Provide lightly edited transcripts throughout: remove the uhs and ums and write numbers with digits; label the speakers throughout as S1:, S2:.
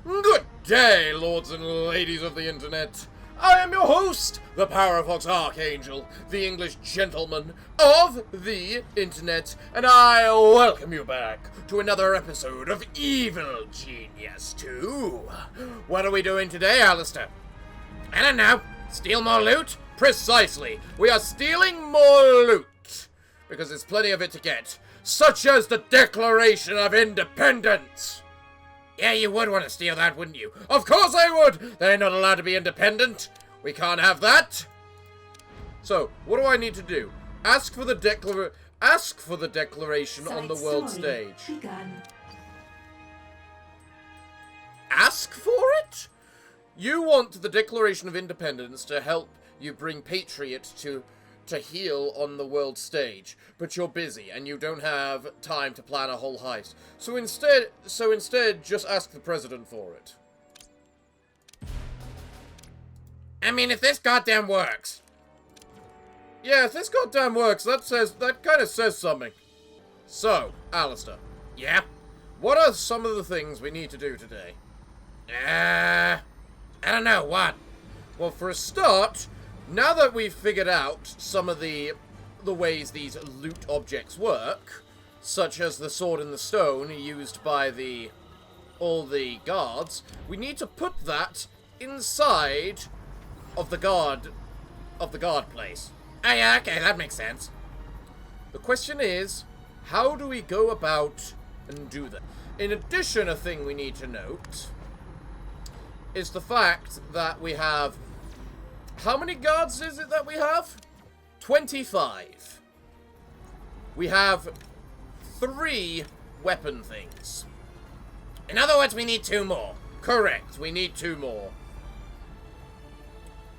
S1: Good day, lords and ladies of the internet. I am your host, the Parafox Archangel, the English gentleman of the internet, and I welcome you back to another episode of Evil Genius 2. What are we doing today, Alistair? I don't know. Steal more loot? Precisely. We are stealing more loot, because there's plenty of it to get, such as the Declaration of Independence. Yeah, you would want to steal that, wouldn't you? Of course I would! They're not allowed to be independent. We can't have that. So, what do I need to do? Ask for the declaration on the world stage. Ask for it? You want the Declaration of Independence to help you bring Patriot to heal on the world stage, but you're busy and you don't have time to plan a whole heist. So instead, just ask the president for it. I mean, if this goddamn works. Yeah, if this goddamn works, that kind of says something. So, Alistair. Yeah? What are some of the things we need to do today? I don't know, what? Well, for a start, now that we've figured out some of the ways these loot objects work, such as the sword and the stone used by all the guards, we need to put that inside of the guard place. Oh yeah, okay, that makes sense. The question is, how do we go about and do that? In addition, a thing we need to note is the fact that we have... How many guards is it that we have? 25. We have 3 weapon things. In other words, we need 2 more. Correct, we need 2 more.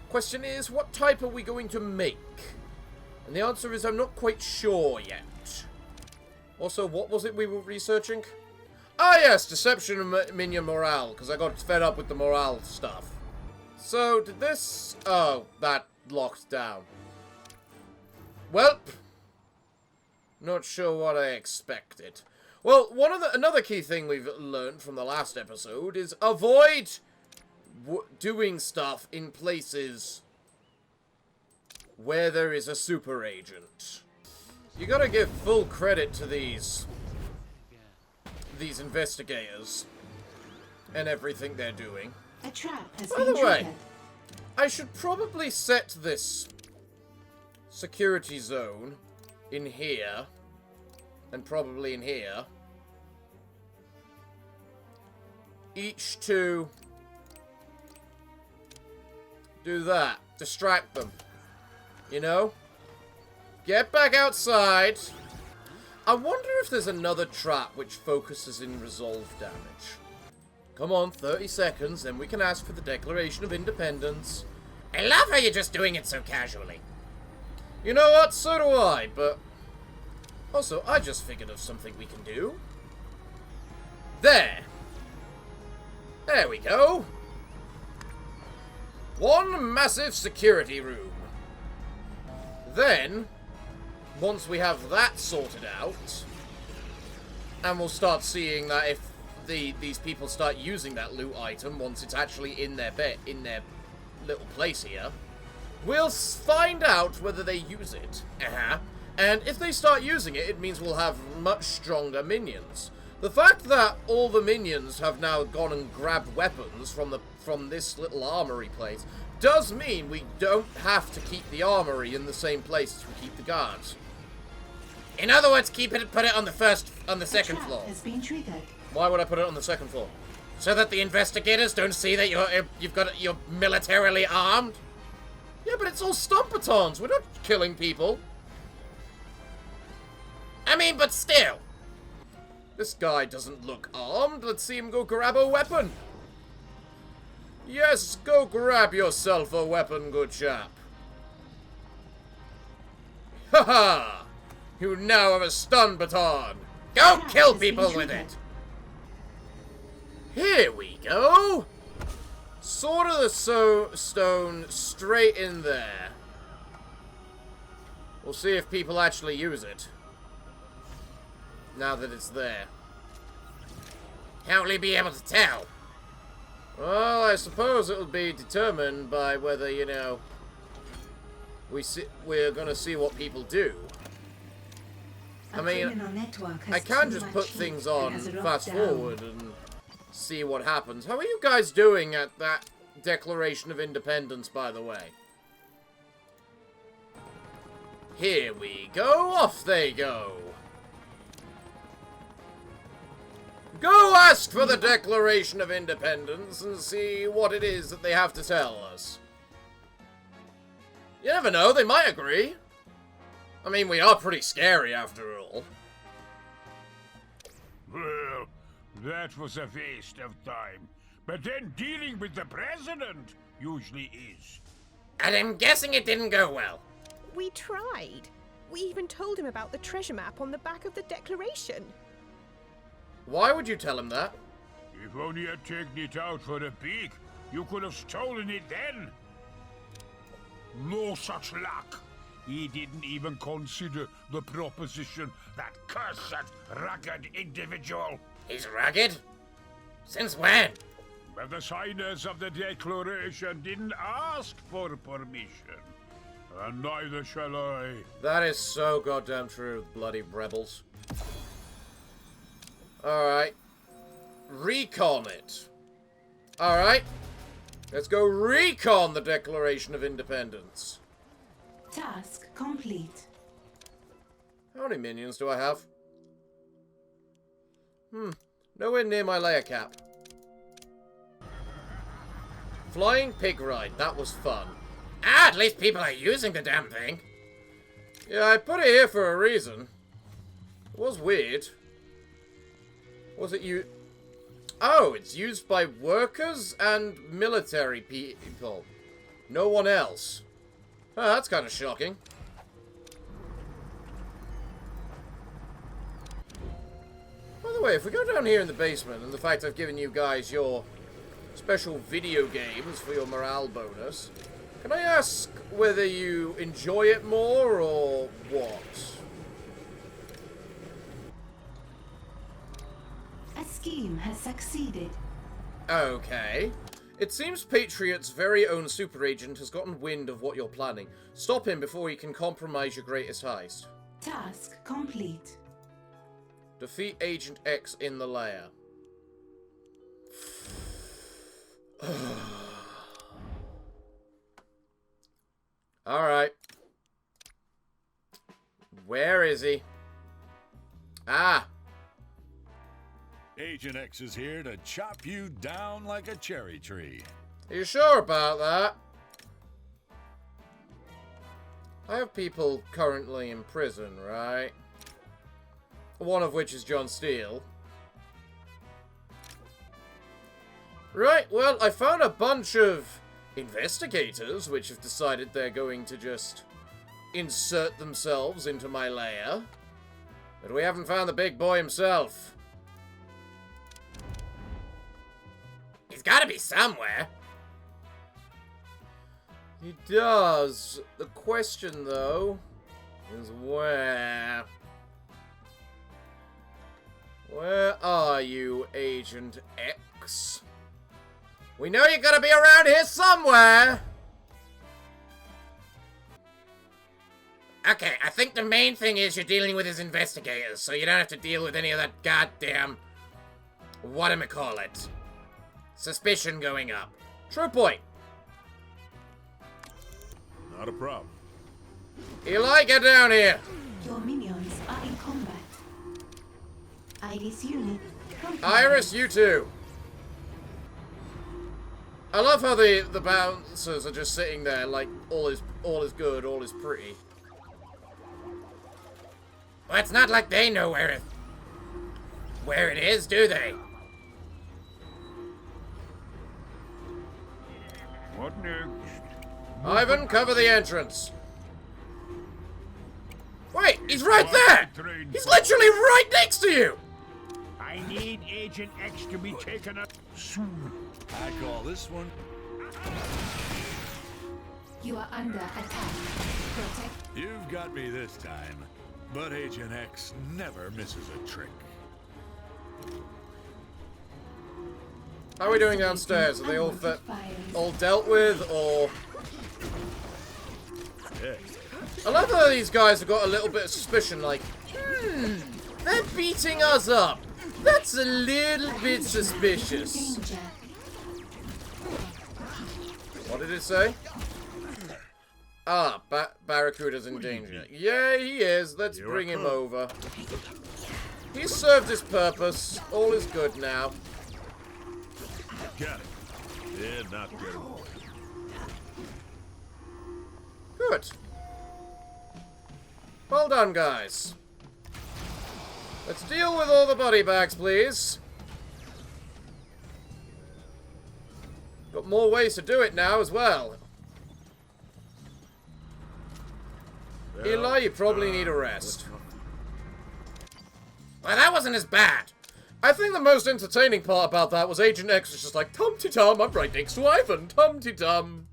S1: Question is, what type are we going to make? And the answer is, I'm not quite sure yet. Also, what was it we were researching? Ah yes, deception and minion morale, because I got fed up with the morale stuff. So, did this... Oh, that locked down. Welp. Not sure what I expected. Well, another key thing we've learned from the last episode is avoid doing stuff in places where there is a super agent. You gotta give full credit to these investigators and everything they're doing.
S2: A trap has
S1: By
S2: been
S1: the way,
S2: triggered.
S1: I should probably set this security zone in here, and probably in here. Each to do that. Distract them. You know? Get back outside. I wonder if there's another trap which focuses in resolve damage. Come on, 30 seconds, then we can ask for the Declaration of Independence. I love how you're just doing it so casually. You know what? So do I, but... Also, I just figured of something we can do. There. There we go. One massive security room. Then, once we have that sorted out, and we'll start seeing that if these people start using that loot item once it's actually in their little place here, we'll find out whether they use it. And if they start using it, it means we'll have much stronger minions. The fact that all the minions have now gone and grabbed weapons from this little armory place does mean we don't have to keep the armory in the same place as we keep the guards. In other words, put it on the second floor.
S2: Has been triggered.
S1: Why would I put it on the second floor? So that the investigators don't see that you're militarily armed? Yeah, but it's all stomp batons. We're not killing people. I mean, but still. This guy doesn't look armed. Let's see him go grab a weapon. Yes, go grab yourself a weapon, good chap. Haha! You now have a stun baton. Go kill people with it. Here we go. Sword of the stone straight in there. We'll see if people actually use it. Now that it's there. How will he be able to tell? Well, I suppose it'll be determined by whether, you know, we're gonna see what people do. I mean, I can't just put things on fast forward and see what happens. How are you guys doing at that Declaration of Independence, by the way? Here we go, off they go. Go ask for the Declaration of Independence and see what it is that they have to tell us. You never know, they might agree. I mean, we are pretty scary after all.
S2: Well, that was a waste of time. But then dealing with the president usually is.
S1: And I'm guessing it didn't go well.
S3: We tried. We even told him about the treasure map on the back of the declaration.
S1: Why would you tell him that?
S2: If only I'd taken it out for a peek, you could have stolen it then. No such luck. He didn't even consider the proposition, that cursed, rugged individual.
S1: He's rugged? Since when?
S2: But the signers of the Declaration didn't ask for permission. And neither shall I.
S1: That is so goddamn true, bloody rebels. Alright. Recon it. Alright. Let's go recon the Declaration of Independence.
S4: Task complete.
S1: How many minions do I have? Nowhere near my layer cap. Flying pig ride. That was fun. Ah, at least people are using the damn thing. Yeah, I put it here for a reason. It was weird. Was it you? Oh, it's used by workers and military people. No one else. Oh, that's kind of shocking. By the way, if we go down here in the basement, and the fact I've given you guys your special video games for your morale bonus, can I ask whether you enjoy it more or what?
S4: A scheme has succeeded.
S1: Okay. It seems Patriot's very own super agent has gotten wind of what you're planning. Stop him before he can compromise your greatest heist.
S4: Task complete.
S1: Defeat Agent X in the lair. Alright. Where is he? Ah!
S5: Agent X is here to chop you down like a cherry tree.
S1: Are you sure about that? I have people currently in prison, right? One of which is John Steele. Right, well, I found a bunch of investigators which have decided they're going to just insert themselves into my lair. But we haven't found the big boy himself. He's gotta be somewhere. He does. The question, though, is where? Where are you, Agent X? We know you're gonna be around here somewhere! Okay, I think the main thing is you're dealing with his investigators, so you don't have to deal with any of that goddamn... whatchamacallit. Suspicion going up. True point.
S5: Not a problem.
S1: Eli, get down here!
S4: Your minions are in combat. Iris unit complete.
S1: Iris, you too. I love how the bouncers are just sitting there like all is good, all is pretty. Well, it's not like they know where it is, do they?
S2: What next?
S1: Ivan, cover the entrance. Wait, he's right there! He's literally right next to you!
S2: I need Agent X to be taken up soon.
S5: I call this one.
S4: You are under attack. Protect.
S5: You've got me this time. But Agent X never misses a trick.
S1: How are we doing downstairs? Are they all dealt with, or... I love how these guys have got a little bit of suspicion, like, they're beating us up. That's a little bit suspicious. What did it say? Ah, Barracuda's in danger. Yeah, he is. Let's bring him over. He's served his purpose. All is good now.
S2: Got it. Yeah, not good.
S1: Good. Well done, guys. Let's deal with all the body bags, please. Got more ways to do it now as well. Eli, you probably need a rest. Well, that wasn't as bad. I think the most entertaining part about that was Agent X was just like, Tum-ti-tum, I'm right next to Ivan, Tum-ti-tum.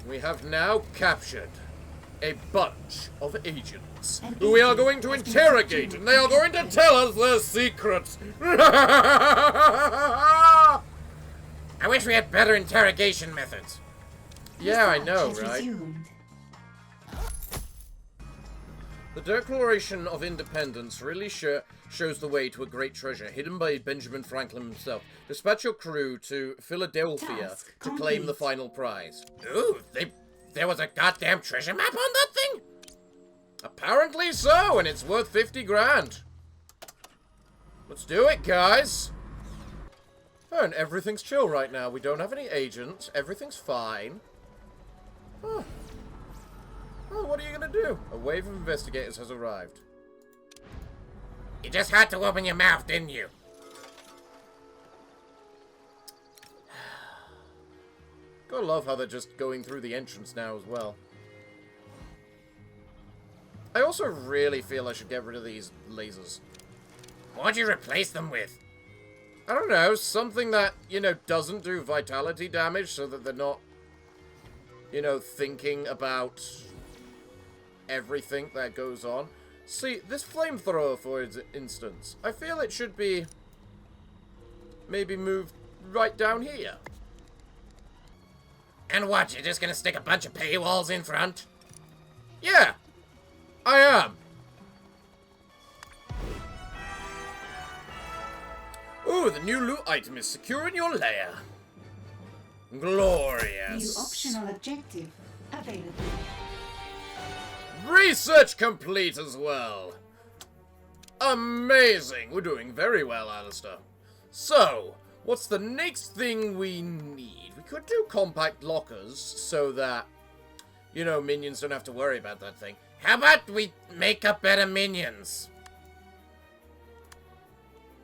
S1: We have now captured a bunch of agents who we are going to interrogate, and they are going to tell us their secrets. I wish we had better interrogation methods. Yeah, I know, right? The Declaration of Independence really shows the way to a great treasure hidden by Benjamin Franklin himself. Dispatch your crew to Philadelphia to claim the final prize. Ooh, there was a goddamn treasure map on that thing? Apparently so, and it's worth 50 grand. Let's do it, guys. Oh, and everything's chill right now. We don't have any agents. Everything's fine. Oh. Oh, what are you gonna do? A wave of investigators has arrived. You just had to open your mouth, didn't you? Gotta love how they're just going through the entrance now as well. I also really feel I should get rid of these lasers. What'd you replace them with? I don't know, something that, you know, doesn't do vitality damage so that they're not, you know, thinking about everything that goes on. See, this flamethrower, for instance, I feel it should be maybe moved right down here. And what, you're just gonna stick a bunch of paywalls in front? Yeah, I am. Ooh, the new loot item is secure in your lair. Glorious.
S4: New optional objective available.
S1: Research complete as well. Amazing. We're doing very well, Alistair. So, what's the next thing we need? We could do compact lockers so that, you know, minions don't have to worry about that thing. How about we make up better minions?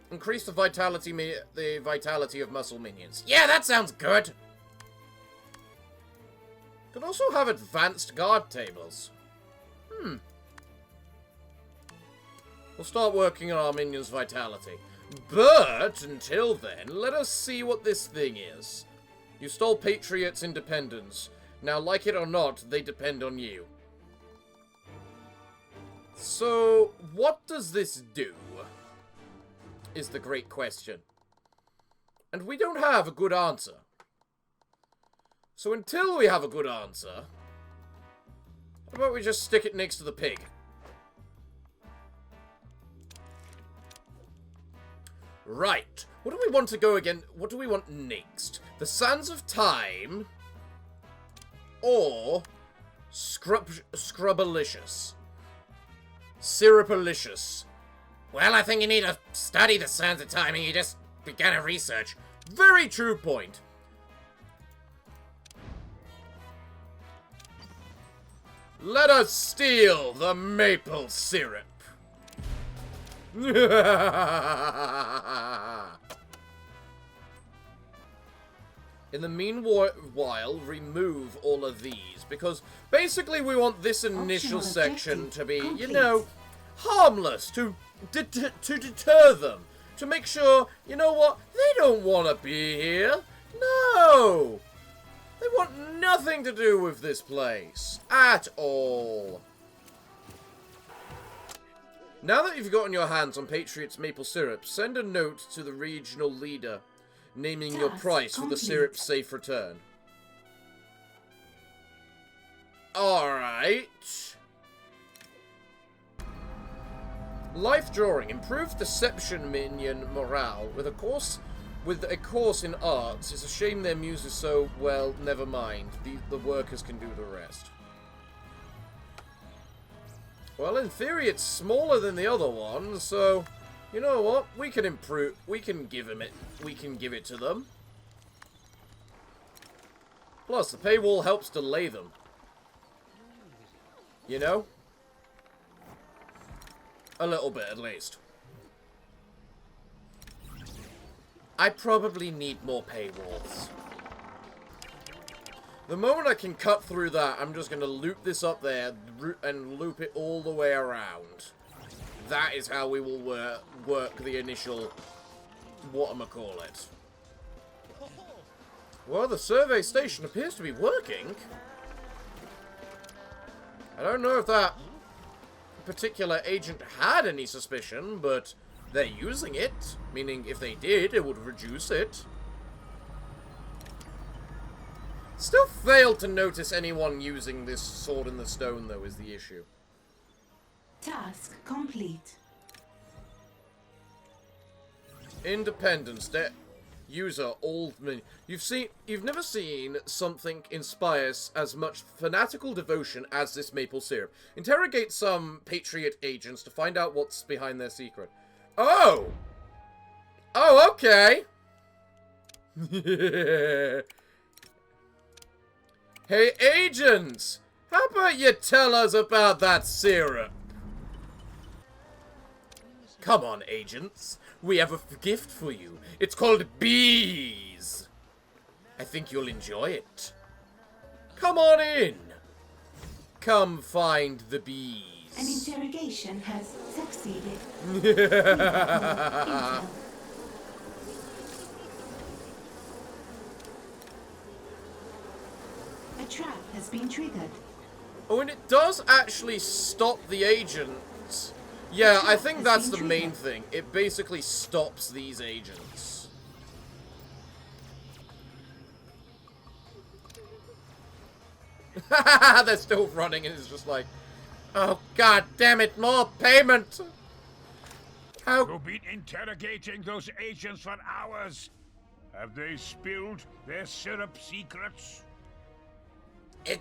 S1: Increase the vitality of muscle minions. Yeah, that sounds good. Could also have advanced guard tables. We'll start working on our minions' vitality. But, until then, let us see what this thing is. You stole Patriot's independence. Now, like it or not, they depend on you. So, what does this do? Is the great question. And we don't have a good answer. So until we have a good answer, how about we just stick it next to the pig? Right. What do we want to go again? What do we want next? The Sands of Time or Scrubalicious? Syrupalicious. Well, I think you need to study the Sands of Time and you just began a research. Very true point. Let us steal the maple syrup. In the meanwhile, remove all of these, because basically we want this initial section to be, you know, harmless, to deter them, to make sure, you know what, they don't want to be here. No! They want nothing to do with this place. At all. Now that you've gotten your hands on Patriot's maple syrup, send a note to the regional leader naming your price for the syrup's safe return. Alright. Life drawing. Improve deception minion morale with a course in arts. It's a shame their muse is so well, never mind. The workers can do the rest. Well, in theory, it's smaller than the other one, so you know what? We can improve. We can give him it. We can give it to them. Plus, the paywall helps delay them. You know? A little bit, at least. I probably need more paywalls. The moment I can cut through that, I'm just going to loop this up there and loop it all the way around. That is how we will work the initial whatchamacallit. Well, the survey station appears to be working. I don't know if that particular agent had any suspicion, but they're using it. Meaning, if they did, it would reduce it. Still failed to notice anyone using this sword in the stone, though, is the issue.
S4: Task complete.
S1: Independence. User old minion. You've never seen something inspires as much fanatical devotion as this maple syrup. Interrogate some Patriot agents to find out what's behind their secret. Oh! Oh, okay! Hey, agents! How about you tell us about that syrup? Come on, agents. We have a gift for you. It's called bees. I think you'll enjoy it. Come on in. Come find the bees.
S4: An interrogation has succeeded. A trap has been triggered.
S1: Oh, and it does actually stop the agents. Yeah, I think that's the main thing. It basically stops these agents. They're still running, and it's just like, oh, god damn it, more payment! How?
S2: You've been interrogating those agents for hours. Have they spilled their syrup secrets?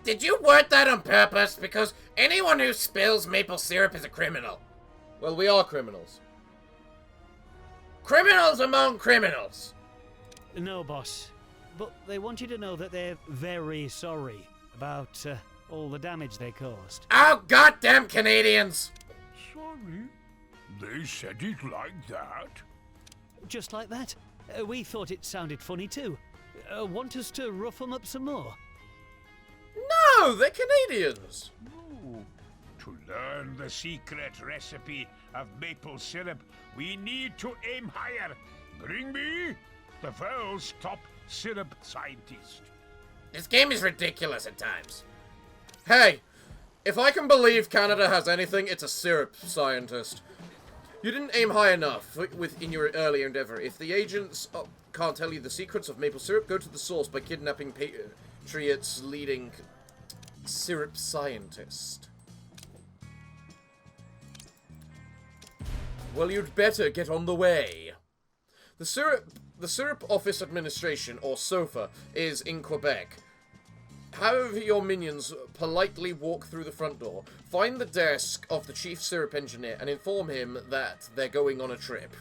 S1: Did you word that on purpose? Because anyone who spills maple syrup is a criminal. Well, we are criminals. Criminals among criminals!
S6: No, boss. But they want you to know that they're very sorry about all the damage they caused.
S1: Oh, goddamn Canadians!
S2: Sorry? They said it like that?
S6: Just like that. We thought it sounded funny too. Want us to rough them up some more?
S1: No, they're Canadians!
S2: No. To learn the secret recipe of maple syrup, we need to aim higher. Bring me the world's top syrup scientist.
S1: This game is ridiculous at times. Hey, if I can believe Canada has anything, it's a syrup scientist. You didn't aim high enough in your earlier endeavor. If the agents can't tell you the secrets of maple syrup, go to the source by kidnapping Patriot's leading syrup scientist. Well, you'd better get on the way. The Syrup Office Administration, or SOFA, is in Quebec. Have your minions politely walk through the front door, find the desk of the Chief Syrup Engineer, and inform him that they're going on a trip.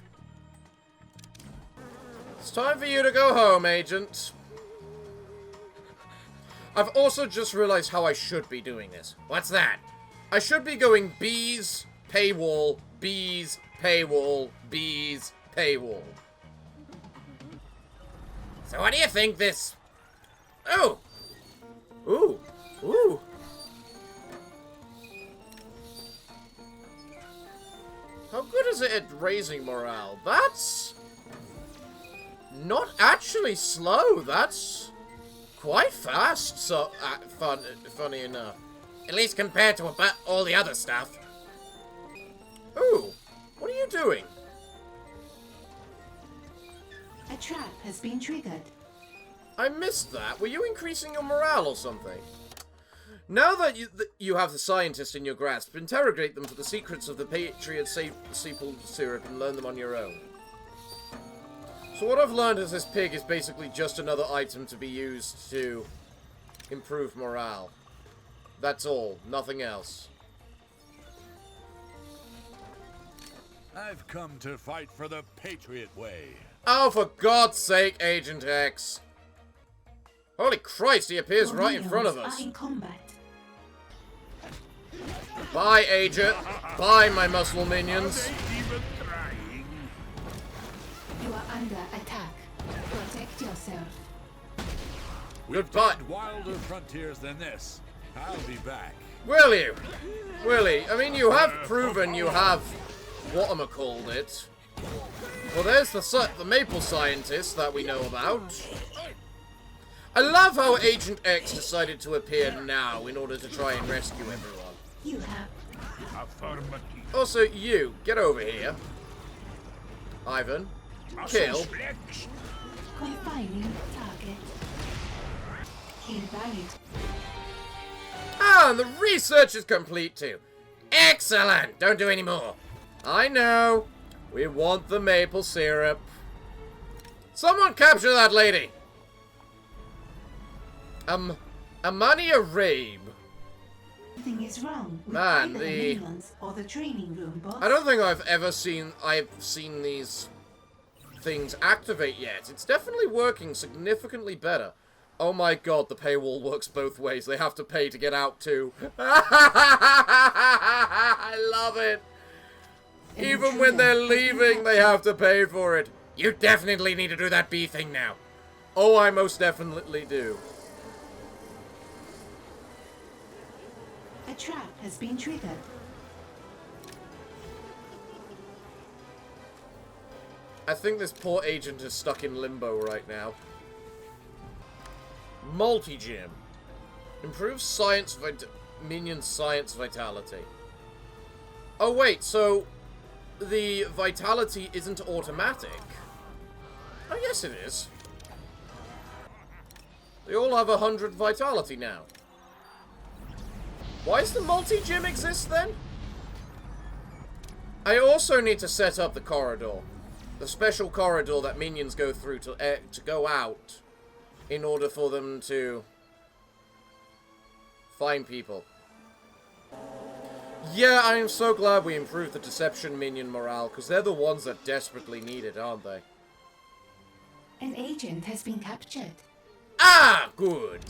S1: It's time for you to go home, Agent. I've also just realized how I should be doing this. What's that? I should be going bees, paywall, bees, paywall, bees, paywall. So what do you think this... Oh! Ooh! Ooh! How good is it at raising morale? That's... not actually slow. That's... quite fast, so... funny enough. At least compared to all the other stuff. Ooh! doing?
S4: A trap has been triggered.
S1: I missed that. Were you increasing your morale or something? Now that you have the scientists in your grasp, interrogate them for the secrets of the Patriot Maple Syrup and learn them on your own. So what I've learned is this pig is basically just another item to be used to improve morale. That's all. Nothing else.
S5: I've come to fight for the Patriot way.
S1: Oh, for God's sake, Agent X. Holy Christ, he appears
S4: Your
S1: right in front of
S4: minions
S1: us.
S4: are in combat.
S1: Bye, Agent. Bye, my muscle minions.
S2: Even trying.
S4: You are under attack. Protect yourself.
S1: Goodbye.
S5: Wilder frontiers than this. I'll be back.
S1: Will you? Willie, I mean, you have proven you have whatchamacalled it. Well, there's the maple scientist that we know about. I love how Agent X decided to appear now in order to try and rescue everyone.
S4: You have
S2: Affirmative.
S1: Also, you, get over here. Ivan, kill.
S2: Flex.
S4: confining target. Invalid.
S1: Ah, and the research is complete too. Excellent! Don't do any more. I know. We want the maple syrup. Someone capture that lady! Amania Rabe.
S4: Nothing is wrong with
S1: Man,
S4: either
S1: the-
S4: minions or the training room, boss.
S1: I don't think I've seen these things activate yet. It's definitely working significantly better. Oh my god, the paywall works both ways. They have to pay to get out too. I love it. Even when they're leaving, they have to pay for it. You definitely need to do that bee thing now. Oh, I most definitely do.
S4: A trap has been triggered.
S1: I think this poor agent is stuck in limbo right now. Multi-gym. Improves minion science vitality. Oh wait, so the vitality isn't automatic? Oh yes it is. They all have 100 vitality now. Why does the multi-gym exist then? I also need to set up the corridor. The special corridor that minions go through to go out in order for them to find people. Yeah, I am so glad we improved the deception minion morale, because they're the ones that desperately need it, aren't they?
S4: An agent has been captured.
S1: Ah, good.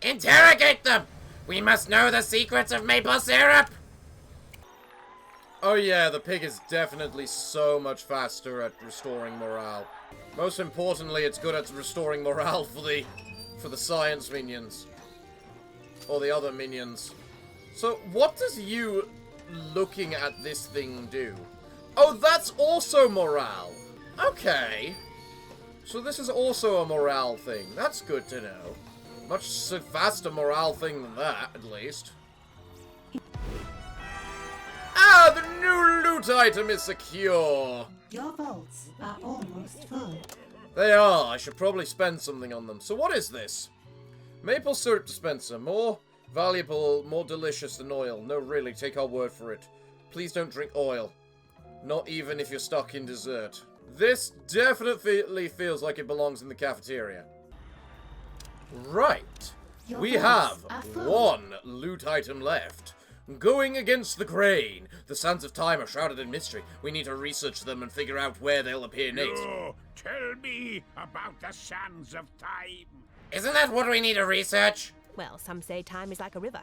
S1: Interrogate them! We must know the secrets of maple syrup! Oh yeah, the pig is definitely so much faster at restoring morale. Most importantly, it's good at restoring morale for the science minions. Or the other minions. So, what does you looking at this thing do? Oh, that's also morale! Okay. So this is also a morale thing. That's good to know. Much faster morale thing than that, at least. Ah, the new loot item is secure!
S4: Your vaults are almost full.
S1: They are. I should probably spend something on them. So what is this? Maple syrup dispenser. More valuable, more delicious than oil. No, really, take our word for it. Please don't drink oil. Not even if you're stuck in dessert. This definitely feels like it belongs in the cafeteria. Right.
S4: Your
S1: We have
S4: vaults are full.
S1: one loot item left. Going against the grain. The sands of time are shrouded in mystery. We need to research them and figure out where they'll appear next.
S2: You tell me about the sands of time.
S1: Isn't that what we need to research?
S3: Well, some say time is like a river.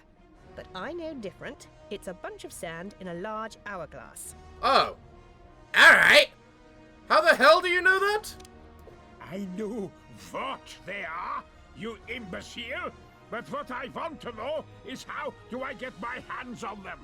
S3: But I know different. It's a bunch of sand in a large hourglass.
S1: Oh. Alright. How the hell do you know that?
S2: I know what they are, you imbecile. But what I want to know is how do I get my hands on them?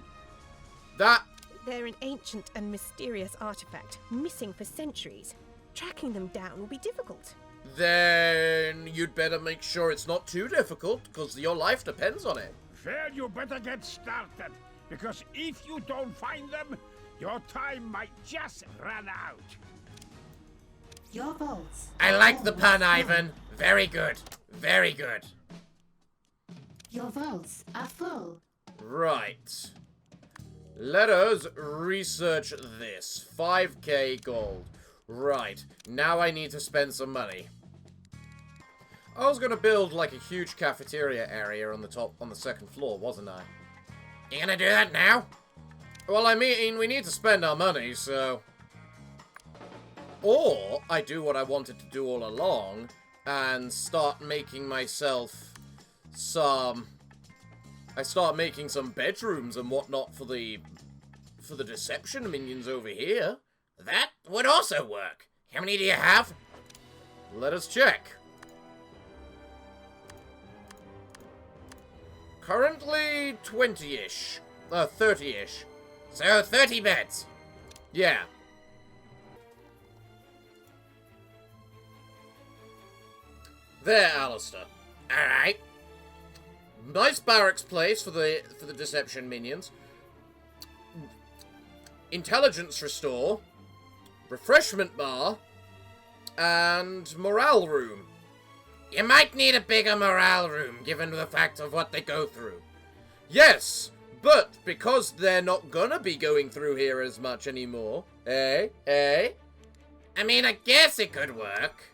S1: That...
S3: They're an ancient and mysterious artifact, missing for centuries. Tracking them down will be difficult.
S1: Then you'd better make sure it's not too difficult, because your life depends on it.
S2: Well, you better get started, because if you don't find them, Your time might just run out.
S4: Your vaults.
S1: I like the
S4: are
S1: pun,
S4: almost full.
S1: Ivan. Very good. Very good.
S4: Your vaults are full.
S1: Right. Let us research this. 5k gold. Right. Now I need to spend some money. I was gonna build like a huge cafeteria area on the second floor, wasn't I? You gonna do that now? Well, I mean, we need to spend our money, so... Or, I do what I wanted to do all along, and start making myself some... I start making some bedrooms and whatnot for the deception minions over here. That would also work. How many do you have? Let us check. Currently 20-ish. 30-ish. So 30 beds. Yeah. There, Alistair. Alright. Nice barracks place for the deception minions. Intelligence restore. Refreshment bar. And morale room. You might need a bigger morale room, given the fact of what they go through. Yes, but because they're not gonna be going through here as much anymore. Eh? I mean, I guess it could work.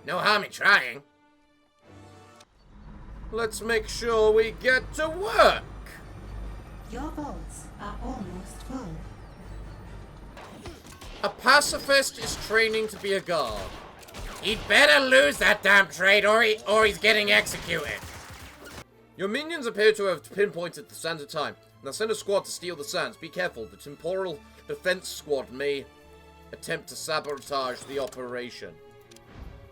S1: No harm in trying. Let's make sure we get to work.
S4: Your vaults are almost full.
S1: A pacifist is training to be a guard. He'd better lose that damn trade or he's getting executed. Your minions appear to have pinpointed the sands of time. Now send a squad to steal the sands. Be careful, the temporal defense squad may attempt to sabotage the operation.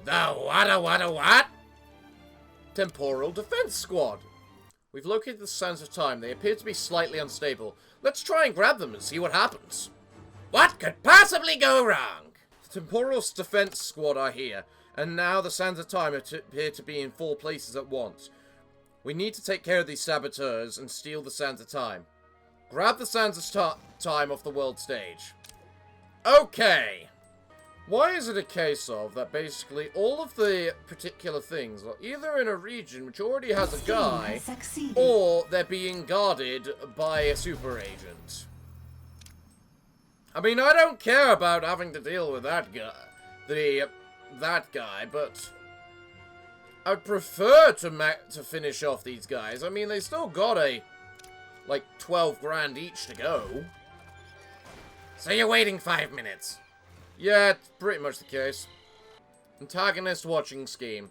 S1: The what? Temporal defense squad. We've located the sands of time. They appear to be slightly unstable. Let's try and grab them and see what happens. What could possibly go wrong? The temporal defense squad are here, and now the sands of time appear to be in 4 places at once. We need to take care of these saboteurs and steal the sands of time. Grab the sands of time off the world stage. Okay. Why is it a case of that basically all of the particular things are either in a region which already has a guy, or they're being guarded by a super agent? I mean, I don't care about having to deal with that guy, that guy, but I'd prefer to finish off these guys. I mean, they still got like 12 grand each to go. So you're waiting 5 minutes? Yeah, it's pretty much the case. Antagonist watching scheme.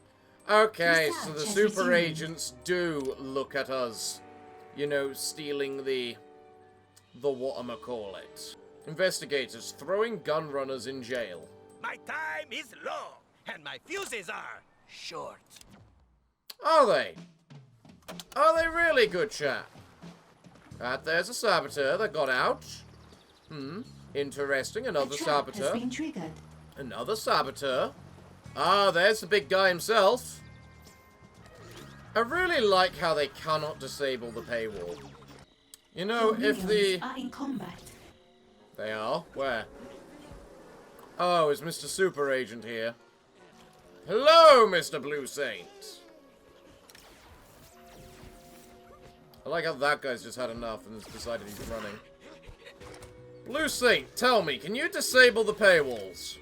S1: Okay, so the super agents do look at us, you know, stealing the whatchamacallit. Investigators throwing gun runners in jail.
S7: My time is long, and my fuses are short.
S1: Are they? Are they really, good chap? There's a saboteur that got out. Interesting, another saboteur.
S4: Has been triggered.
S1: Another saboteur. Ah, there's the big guy himself. I really like how they cannot disable the paywall. You know, if the...
S4: are in combat.
S1: They are? Where? Oh, is Mr. Super Agent here? Hello, Mr. Blue Saint! I like how that guy's just had enough and has decided he's running. Blue Saint, tell me, can you disable the paywalls?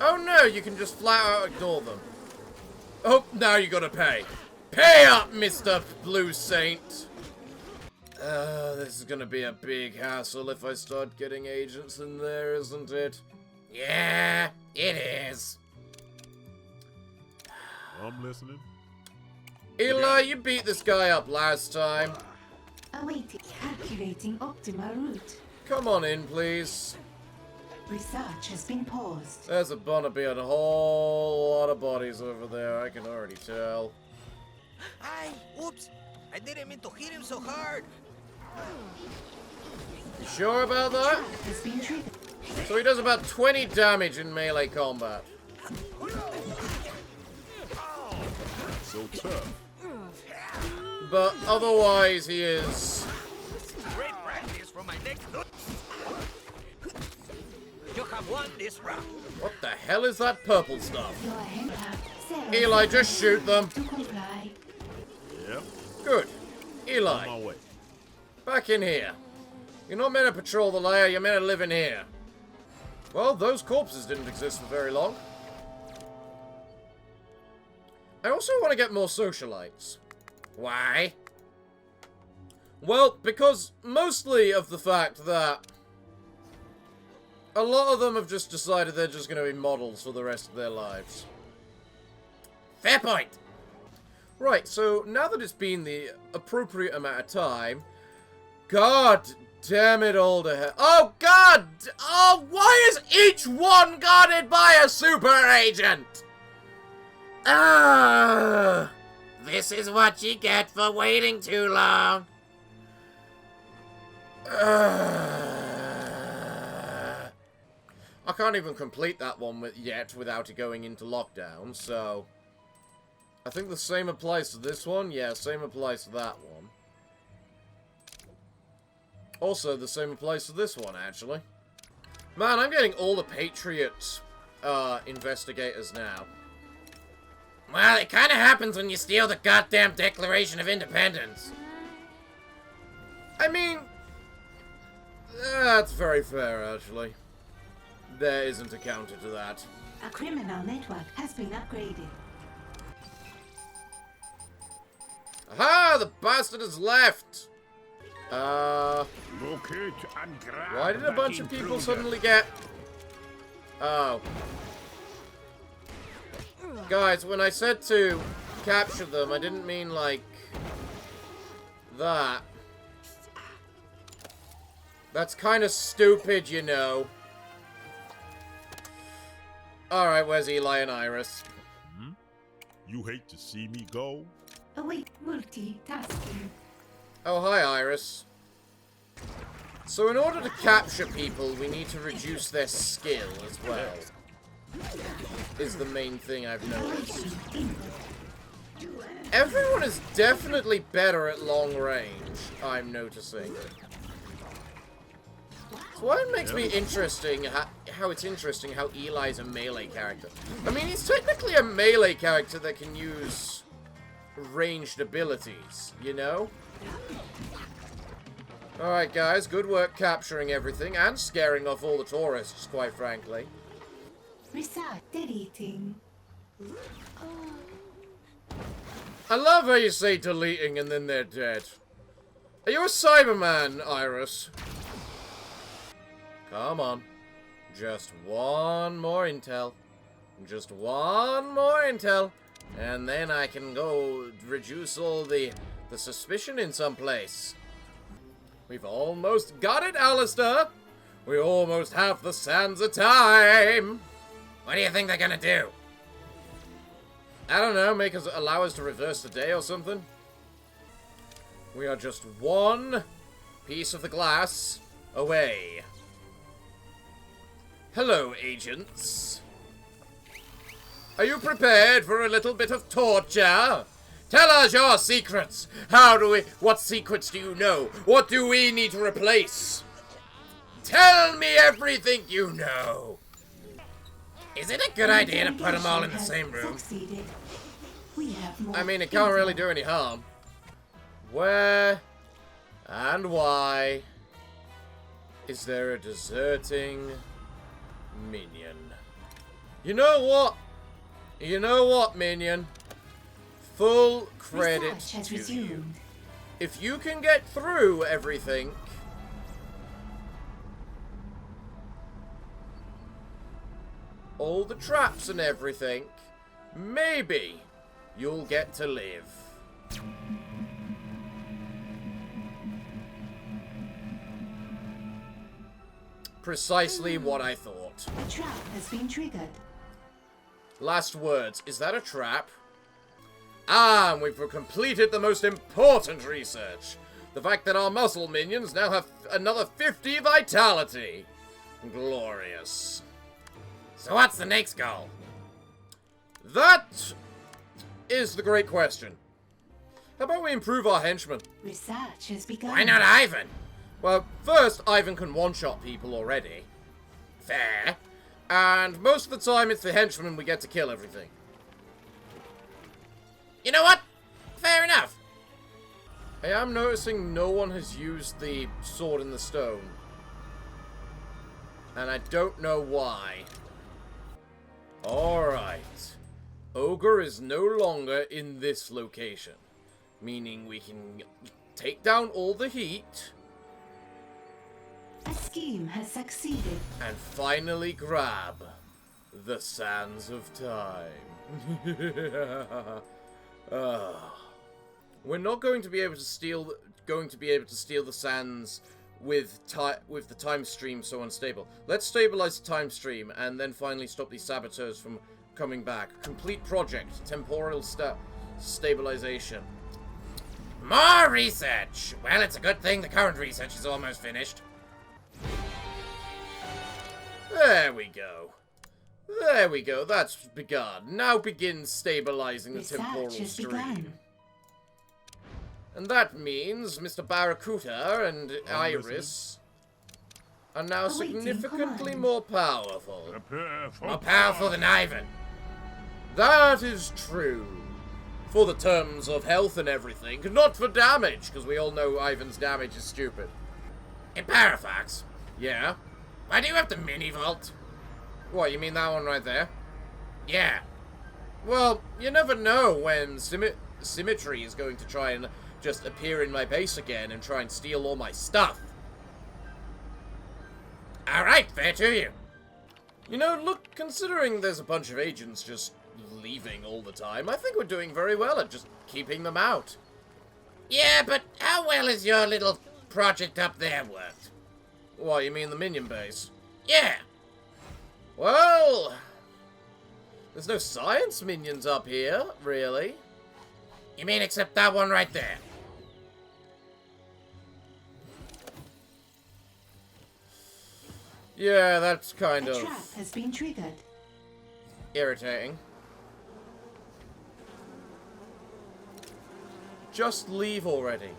S1: Oh no, you can just flat out ignore them. Oh, now you gotta pay. Pay up, Mr. Blue Saint! This is gonna be a big hassle if I start getting agents in there, isn't it? Yeah, it is.
S8: I'm listening.
S1: Eli, you beat this guy up last time.
S4: Awaiting. Calculating optimal route.
S1: Come on in, please.
S4: Research has been paused.
S1: There's gonna be a whole lot of bodies over there, I can already tell.
S7: Ay, oops. I didn't mean to hit him so hard.
S1: You sure about that?
S4: Has been triggered.
S1: So he does about 20 damage in melee combat.
S8: So tough.
S1: But otherwise, he is...
S7: Great practice for my next look. You have won this round.
S1: What the hell is that purple stuff?
S4: Your handcuff cells
S1: Eli, just shoot them.
S4: to comply.
S5: Yep.
S1: Good.
S5: On
S1: Eli,
S5: my way.
S1: back in here. You're not meant to patrol the lair, you're meant to live in here. Well, those corpses didn't exist for very long. I also want to get more socialites. Why? Well, because mostly of the fact that a lot of them have just decided they're just going to be models for the rest of their lives. Fair point! Right, so now that it's been the appropriate amount of time... God damn it all to hell. Oh, God! Oh, why is each one guarded by a super agent? Ah! This is what you get for waiting too long. I can't even complete that one yet without it going into lockdown, so... I think the same applies to this one. Yeah, same applies to that one. Also, the same applies to this one, actually. Man, I'm getting all the Patriot investigators now. Well, it kind of happens when you steal the goddamn Declaration of Independence. I mean... That's very fair, actually. There isn't a counter to that.
S4: A criminal network has been upgraded.
S1: Aha! The bastard has left!
S2: Locate and grab
S1: Why did a
S2: that
S1: bunch of people
S2: intruder.
S1: suddenly get... Oh. Guys, when I said to capture them, I didn't mean, like... that. That's kind of stupid, you know. Alright, where's Eli and Iris?
S5: You hate to see me go?
S4: Await multitasking.
S1: Oh, hi, Iris. So in order to capture people, we need to reduce their skill as well. Is the main thing I've noticed. Everyone is definitely better at long range, I'm noticing. So why it makes me interesting, how it's interesting how Eli's a melee character. I mean, he's technically a melee character that can use ranged abilities, you know? Alright guys, good work capturing everything and scaring off all the tourists, quite frankly.
S4: Reset deleting.
S1: I love how you say deleting and then they're dead. Are you a Cyberman, Iris? Come on. Just one more intel. Just one more intel. And then I can go reduce all the suspicion in some place. We've almost got it, Alistair. We almost have the sands of time. What do you think they're gonna do? I don't know, allow us to reverse the day or something? We are just one piece of the glass away. Hello, agents. Are you prepared for a little bit of torture? Tell us your secrets. What secrets do you know? What do we need to replace? Tell me everything you know. Is it a good idea to put them all in the same room?
S4: Succeeded. We have more
S1: I mean, it can't really do any harm. Where and why is there a deserting minion? You know what? You know what, minion? Full credit
S4: Research has
S1: to you.
S4: resumed.
S1: If you can get through everything, all the traps and everything, maybe you'll get to live. Precisely what I thought.
S4: A trap has been triggered.
S1: Last words. Is that a trap? Ah, and we've completed the most important research. The fact that our muscle minions now have another 50 vitality. Glorious. So what's the next goal? That is the great question. How about we improve our henchmen?
S4: Research has begun.
S7: Why not Ivan?
S1: Well, first, Ivan can one-shot people already.
S7: Fair.
S1: And most of the time, it's the henchmen we get to kill everything.
S7: You know what? Fair enough.
S1: I am noticing no one has used the sword in the stone. And I don't know why. Alright. Ogre is no longer in this location. Meaning we can take down all the heat.
S4: A scheme has succeeded.
S1: And finally grab the sands of time. We're not going to be able to steal the sands with the time stream so unstable. Let's stabilize the time stream and then finally stop these saboteurs from coming back. Complete project, temporal stabilization.
S7: More research. Well, it's a good thing the current research is almost finished.
S1: There we go. There we go. That's begun. Now begin stabilizing the temporal
S4: Research has
S1: stream.
S4: begun.
S1: And that means Mr. Barracuda and Iris are now
S4: Awaiting
S1: significantly
S4: command.
S1: more powerful.
S2: Prepare for
S7: More powerful than Ivan.
S1: That is true. For the terms of health and everything, not for damage, because we all know Ivan's damage is stupid.
S7: In Parafox,
S1: Yeah?
S7: why do you have the mini vault?
S1: What, you mean that one right there?
S7: Yeah.
S1: Well, you never know when Symmetry is going to try and just appear in my base again and try and steal all my stuff.
S7: Alright, fair to you.
S1: You know, look, considering there's a bunch of agents just leaving all the time, I think we're doing very well at just keeping them out.
S7: Yeah, but how well is your little project up there worked?
S1: What, you mean the minion base?
S7: Yeah.
S1: Well, there's no science minions up here, really.
S7: You mean except that one right there?
S1: Yeah, that's kind
S4: A
S1: of
S4: trap has been triggered.
S1: irritating. Just leave already.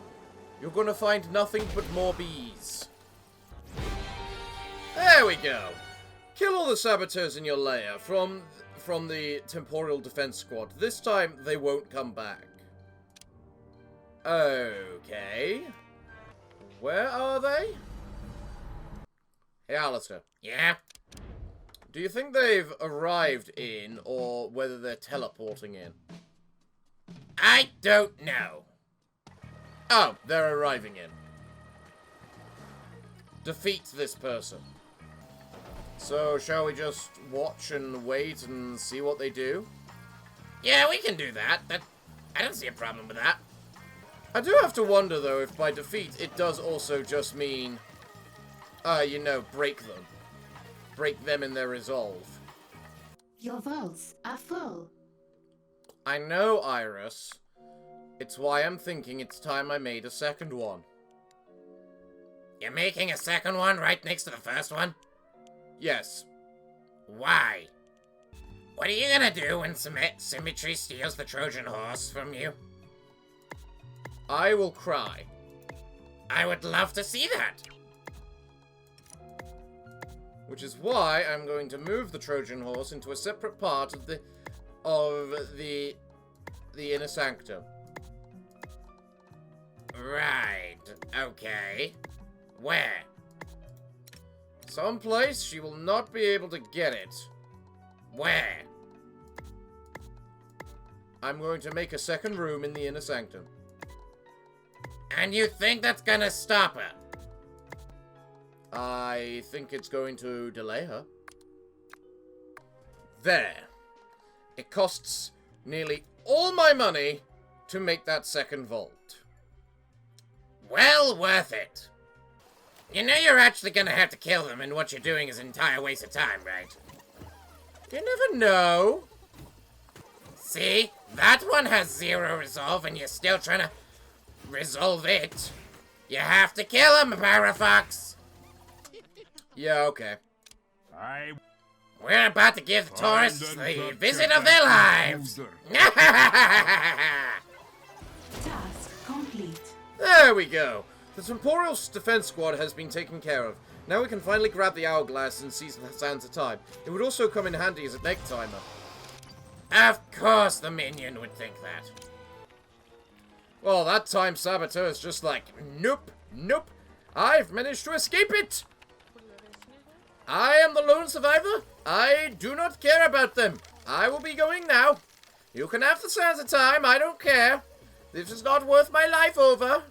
S1: You're gonna find nothing but more bees. There we go. Kill all the saboteurs in your lair from the Temporal Defense Squad. This time, they won't come back. Okay. Where are they? Hey, Alistair.
S7: Yeah.
S1: Do you think they've arrived in, or whether they're teleporting in?
S7: I don't know.
S1: Oh, they're arriving in. Defeat this person. So, shall we just watch and wait and see what they do?
S7: Yeah, we can do that. I don't see a problem with that.
S1: I do have to wonder, though, if by defeat it does also just mean, you know, break them. Break them in their resolve.
S4: Your vaults are full.
S1: I know, Iris. It's why I'm thinking it's time I made a second one.
S7: You're making a second one right next to the first one?
S1: Yes.
S7: Why? What are you gonna do when Symmetry steals the Trojan horse from you?
S1: I will cry.
S7: I would love to see that.
S1: Which is why I'm going to move the Trojan horse into a separate part of the inner sanctum.
S7: Right. Okay. Where?
S1: Someplace she will not be able to get it.
S7: Where?
S1: I'm going to make a second room in the inner sanctum.
S7: And you think that's gonna stop her?
S1: I think it's going to delay her. There. It costs nearly all my money to make that second vault.
S7: Well worth it. You know you're actually gonna have to kill them, and what you're doing is an entire waste of time, right?
S1: You never know.
S7: See? That one has 0 resolve, and you're still trying to resolve it. You have to kill him, Parafox.
S1: Yeah, okay.
S7: We're about to give the tourists
S2: Find and
S7: the
S2: capture
S7: visit of
S2: that
S7: their lives.
S2: intruder.
S4: Task
S1: There we go. The Temporal Defense Squad has been taken care of. Now we can finally grab the hourglass and seize the sands of time. It would also come in handy as a neck timer.
S7: Of course the minion would think that.
S1: Well, that time Saboteur is just like, nope, nope. I've managed to escape it. I am the lone survivor. I do not care about them. I will be going now. You can have the sands of time. I don't care. This is not worth my life over.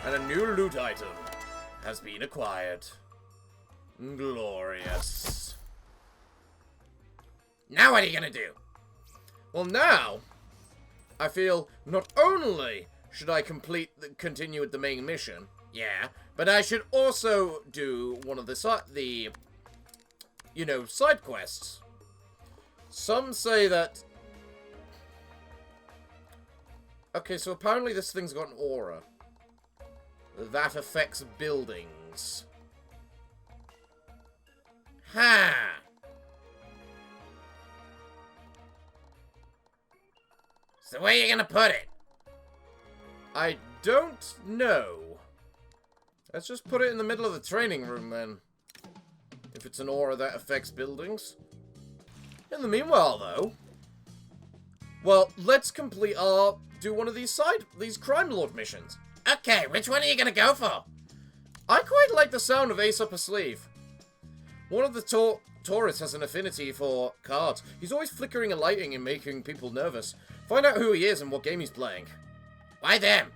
S1: And a new loot item has been acquired. Glorious.
S7: Now what are you gonna do?
S1: Well, now, I feel not only should I continue with the main mission,
S7: Yeah.
S1: but I should also do one of the side quests. Some say that... Okay, so apparently this thing's got an aura that affects buildings.
S7: Ha! So where are you gonna put it?
S1: I don't know. Let's just put it in the middle of the training room, then. If it's an aura that affects buildings. In the meanwhile, though... Well, let's do one of these crime lord missions.
S7: Okay, which one are you gonna go for?
S1: I quite like the sound of Ace Up a Sleeve. One of the tourists has an affinity for cards. He's always flickering and lighting and making people nervous. Find out who he is and what game he's playing.
S7: Why them?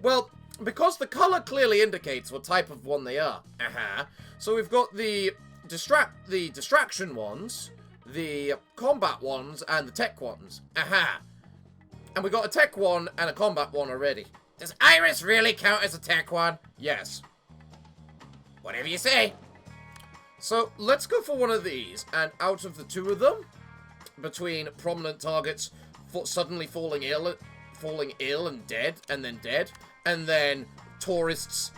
S1: Well, because the color clearly indicates what type of one they are.
S7: Uh-huh.
S1: So we've got the distraction ones, the combat ones, and the tech ones.
S7: Uh-huh.
S1: And we got a tech one and a combat one already.
S7: Does Iris really count as a tech one?
S1: Yes.
S7: Whatever you say.
S1: So let's go for one of these, and out of the two of them, between prominent targets suddenly falling ill and dead, and then tourists,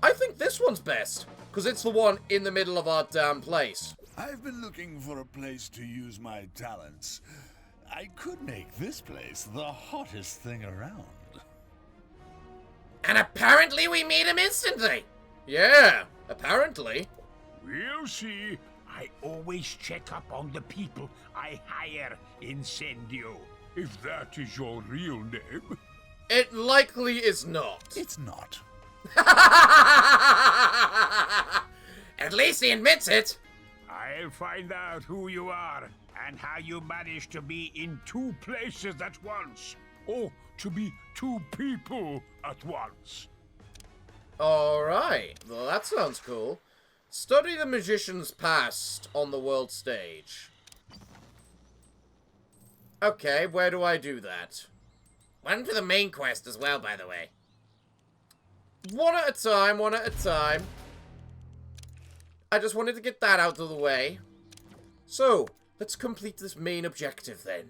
S1: I think this one's best, because it's the one in the middle of our damn place.
S5: I've been looking for a place to use my talents. I could make this place the hottest thing around.
S7: And apparently we meet him instantly.
S1: Yeah, apparently.
S2: We'll see. I always check up on the people I hire, Incendio. If that is your real name.
S1: It likely is not.
S5: It's not.
S7: At least he admits it.
S2: I'll find out who you are and how you manage to be in two places at once. Or to be two people at once.
S1: Alright, well that sounds cool. Study the magician's past on the world stage. Okay, where do I do that?
S7: One for the main quest as well, by the way.
S1: One at a time, one at a time. I just wanted to get that out of the way. So, let's complete this main objective then.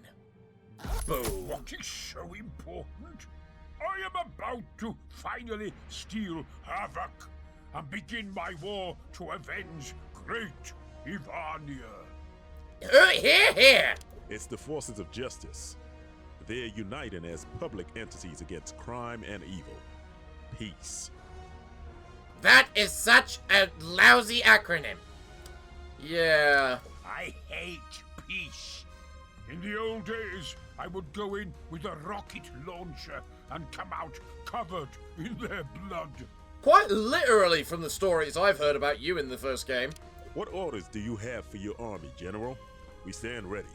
S1: Boom.
S2: What is so important? I am about to finally steal Havoc and begin my war to avenge Great Ivania.
S7: Here, here.
S8: It's the forces of justice. They're uniting as public entities against crime and evil. Peace.
S7: That is such a lousy acronym.
S1: Yeah.
S2: I hate peace. In the old days, I would go in with a rocket launcher and come out covered in their blood.
S1: Quite literally from the stories I've heard about you in the first game.
S8: What orders do you have for your army, General? We stand ready.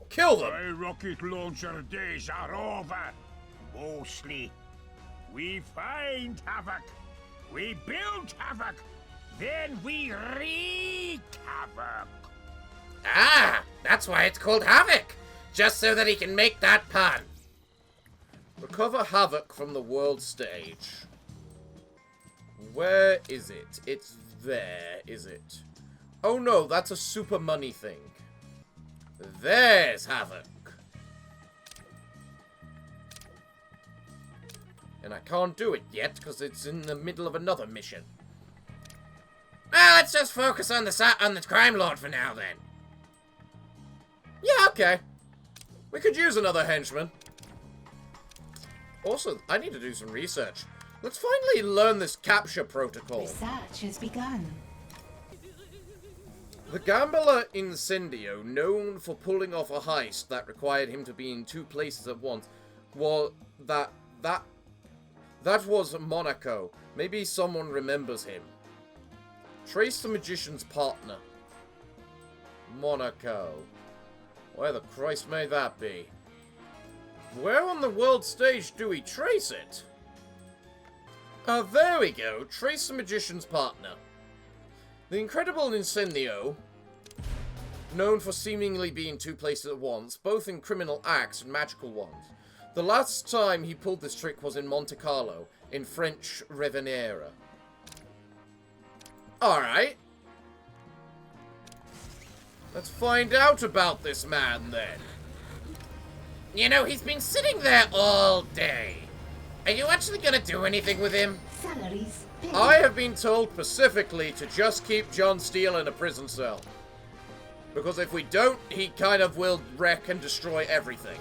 S1: Kill them!
S2: My rocket launcher days are over. Mostly. We find Havoc. We build Havoc. Then we wreak Havoc.
S7: Ah, that's why it's called Havoc. Just so that he can make that pun.
S1: Recover Havoc from the world stage. Where is it? It's there, is it? Oh no, that's a super money thing. There's Havoc. And I can't do it yet because it's in the middle of another mission.
S7: Well, let's just focus on the crime lord for now then.
S1: Yeah, okay. We could use another henchman. Also, I need to do some research. Let's finally learn this capture protocol.
S4: Research has begun.
S1: The gambler Incendio, known for pulling off a heist that required him to be in 2 places at once, was that was Monaco. Maybe someone remembers him. Trace the magician's partner. Monaco. Where the Christ may that be? Where on the world stage do we trace it? There we go. Trace the magician's partner. The incredible Incendio, known for seemingly being 2 places at once, both in criminal acts and magical ones. The last time he pulled this trick was in Monte Carlo, in French Riviera. Alright. Let's find out about this man, then.
S7: You know, he's been sitting there all day. Are you actually gonna do anything with him?
S4: Salaries paid.
S1: I have been told specifically to just keep John Steele in a prison cell. Because if we don't, he kind of will wreck and destroy everything.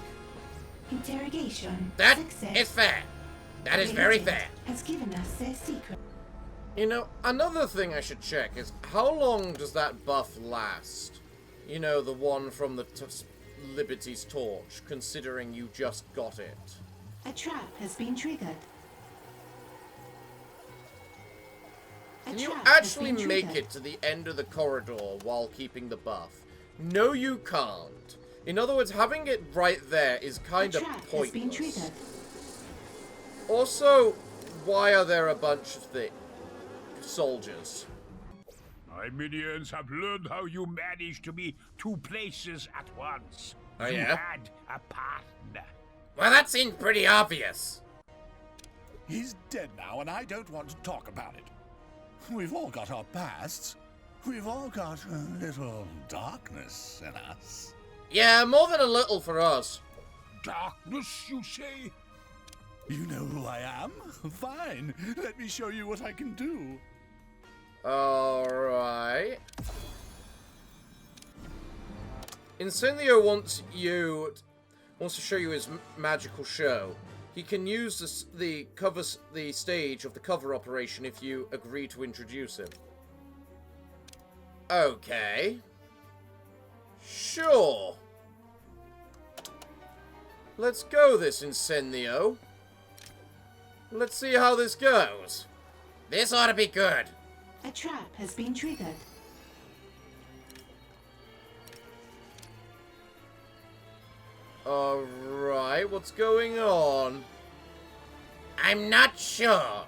S4: Interrogation.
S7: That
S4: Success.
S7: is fair. That is very
S4: Agent
S7: fair.
S4: Has given us their secret.
S1: You know, another thing I should check is how long does that buff last? You know, the one from the Liberty's Torch, considering you just got it.
S4: A trap has been triggered.
S1: Can you actually make it to the end of the corridor while keeping the buff? No, you can't. In other words, having it right there is kind of pointless. Also, why are there a bunch of the soldiers?
S2: My minions have learned how you manage to be 2 places at once.
S1: Oh,
S2: you
S1: yeah?
S2: had a partner.
S7: Well, that seemed pretty obvious.
S5: He's dead now, and I don't want to talk about it. We've all got our pasts. We've all got a little darkness in us.
S1: Yeah, more than a little for us.
S2: Darkness, you say?
S5: You know who I am? Fine. Let me show you what I can do.
S1: Alright. Incendio wants to show you his magical show. He can use the stage of the cover operation if you agree to introduce him. Okay. Sure. Let's go this, Incendio. Let's see how this goes.
S7: This ought to be good.
S4: A trap has been triggered.
S1: Alright, what's going on?
S7: I'm not sure.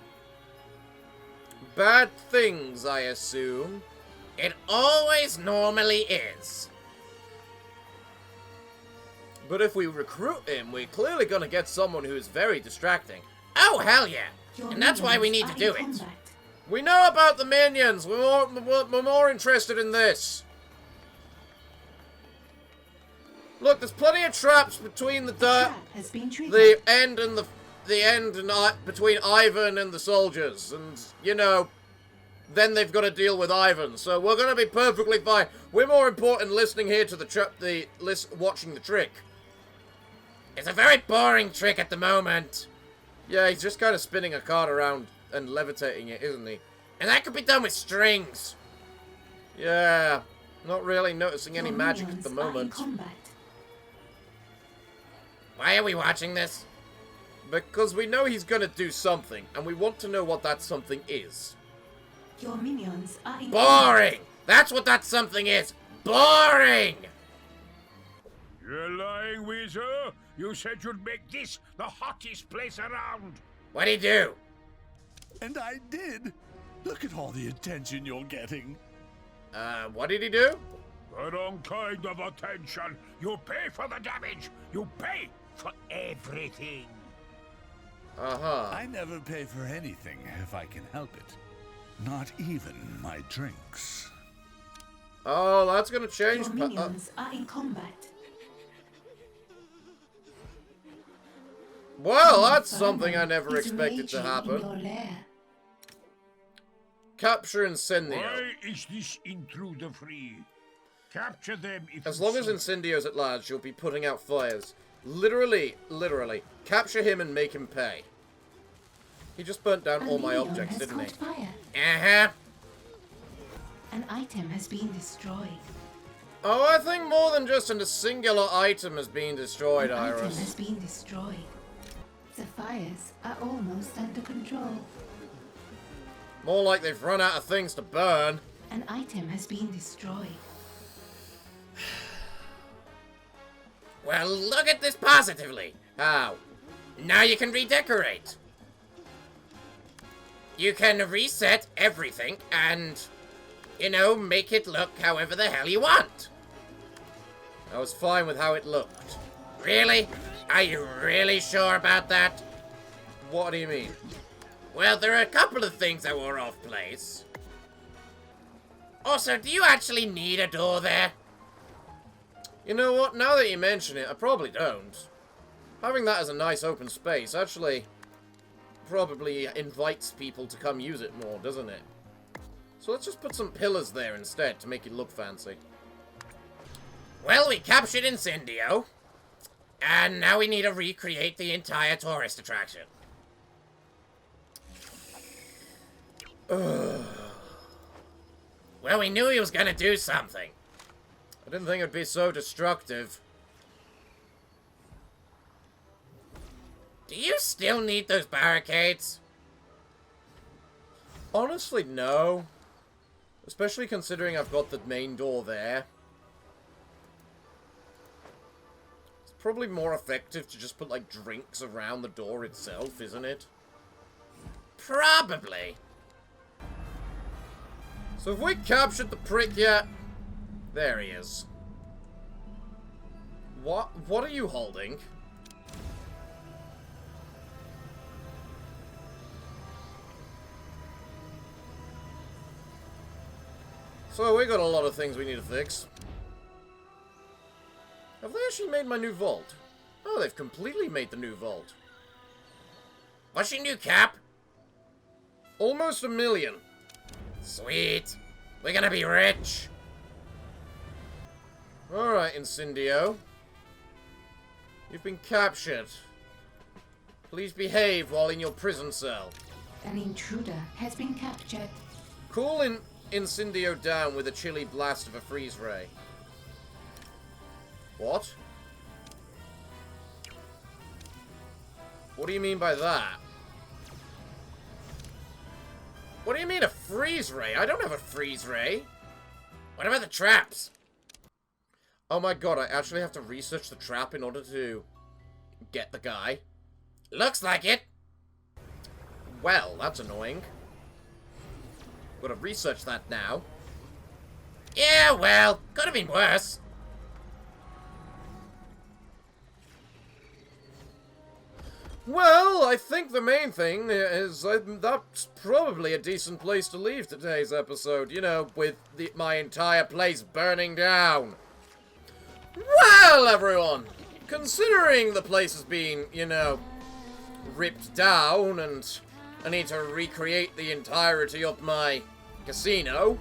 S1: Bad things, I assume.
S7: It always normally is.
S1: But if we recruit him, we're clearly gonna get someone who's very distracting.
S7: Oh, hell yeah.
S4: Your
S7: And that's why we need
S4: minions
S7: to
S4: are
S7: do
S4: in
S7: it.
S4: combat.
S1: We know about the minions. We're more interested in this. Look, there's plenty of traps between the
S4: Trap has been triggered.
S1: between Ivan and the soldiers, and you know, then they've got to deal with Ivan. So we're gonna be perfectly fine. We're more important listening here to watching the trick.
S7: It's a very boring trick at the moment.
S1: Yeah, he's just kind of spinning a card around and levitating it, isn't he?
S7: And that could be done with strings.
S1: Yeah, not really noticing any
S4: Your
S1: magic at
S4: minions
S1: the
S4: are in
S1: moment.
S4: combat.
S7: Why are we watching this?
S1: Because we know he's gonna do something, and we want to know what that something is.
S4: Your minions are in
S7: Boring! That's what that something is. Boring!
S2: You're lying, Weezer. You said you'd make this the hottest place around.
S7: What'd he do?
S5: And I did. Look at all the attention you're getting.
S1: What did he do?
S2: The wrong kind of attention. You pay for the damage. You pay for everything.
S1: Uh-huh.
S5: I never pay for anything if I can help it. Not even my drinks.
S1: Oh, that's gonna change.
S4: Your minions are in combat.
S1: Well, that's
S4: Inferno
S1: something I never
S4: is
S1: expected to
S4: raging in
S1: happen.
S4: your lair.
S1: Capture Incendio.
S2: Why is this intruder free? Capture them if
S1: As
S2: you
S1: long as
S2: see
S1: Incendio's at large, you'll be putting out fires. Literally, capture him and make him pay. He just burnt down all my
S4: minion
S1: objects,
S4: has
S1: didn't he?
S4: caught fire.
S7: Uh-huh.
S4: An item has been destroyed.
S1: Oh, I think more than just a singular item has been destroyed,
S4: An item
S1: Iris.
S4: has been destroyed. The fires are almost under control.
S1: More like they've run out of things to burn.
S4: An item has been destroyed.
S7: Well, look at this positively.
S1: How?
S7: Now you can redecorate. You can reset everything and, you know, make it look however the hell you want.
S1: I was fine with how it looked.
S7: Really? Are you really sure about that?
S1: What do you mean?
S7: Well, there are a couple of things that were off place. Also, do you actually need a door there?
S1: You know what? Now that you mention it, I probably don't. Having that as a nice open space actually probably invites people to come use it more, doesn't it? So let's just put some pillars there instead to make it look fancy.
S7: Well, we captured Incendio. And now we need to recreate the entire tourist attraction. Well, we knew he was gonna do something.
S1: I didn't think it'd be so destructive.
S7: Do you still need those barricades?
S1: Honestly, no. Especially considering I've got the main door there. It's probably more effective to just put, like, drinks around the door itself, isn't it?
S7: Probably.
S1: So have we captured the prick yet? There he is. What are you holding? So we got a lot of things we need to fix. Have they actually made my new vault? Oh, they've completely made the new vault.
S7: What's your new cap?
S1: Almost 1 million.
S7: Sweet. We're gonna be rich.
S1: Alright, Incendio. You've been captured. Please behave while in your prison cell.
S4: An intruder has been captured.
S1: Cool Incendio down with a chilly blast of a freeze ray. What? What do you mean by that? What do you mean a freeze ray? I don't have a freeze ray.
S7: What about the traps?
S1: Oh my god, I actually have to research the trap in order to get the guy.
S7: Looks like it.
S1: Well, that's annoying. Gotta research that now.
S7: Yeah, well, could have been worse.
S1: Well, I think the main thing is that's probably a decent place to leave today's episode. You know, with my entire place burning down. Well, everyone, considering the place has been, you know, ripped down and I need to recreate the entirety of my casino,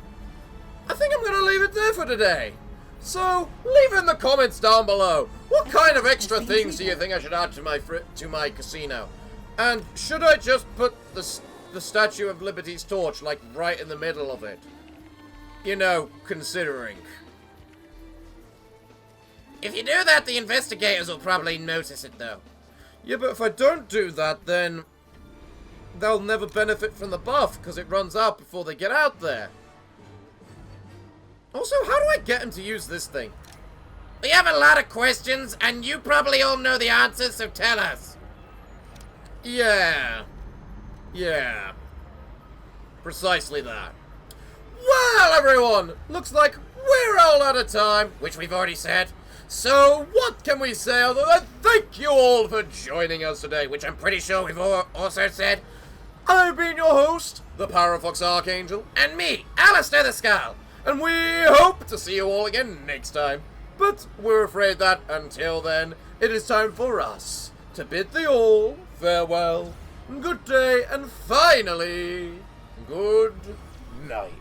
S1: I think I'm going to leave it there for today. So, leave in the comments down below. What kind of extra things do you think I should add to my casino? And should I just put the Statue of Liberty's torch, like, right in the middle of it? You know, considering.
S7: If you do that, the investigators will probably notice it, though.
S1: Yeah, but if I don't do that, then they'll never benefit from the buff, because it runs out before they get out there. Also, how do I get him to use this thing?
S7: We have a lot of questions, and you probably all know the answers, so tell us.
S1: Yeah. Yeah. Precisely that. Well, everyone, looks like we're all out of time,
S7: Which we've already said,
S1: so what can we say other than thank you all for joining us today,
S7: which I'm pretty sure we've also said.
S1: I've been your host, the Parafox Archangel,
S7: And me, Alistair the Skull.
S1: and we hope to see you all again next time. But we're afraid that, until then, it is time for us to bid thee all farewell, good day, and finally, good night.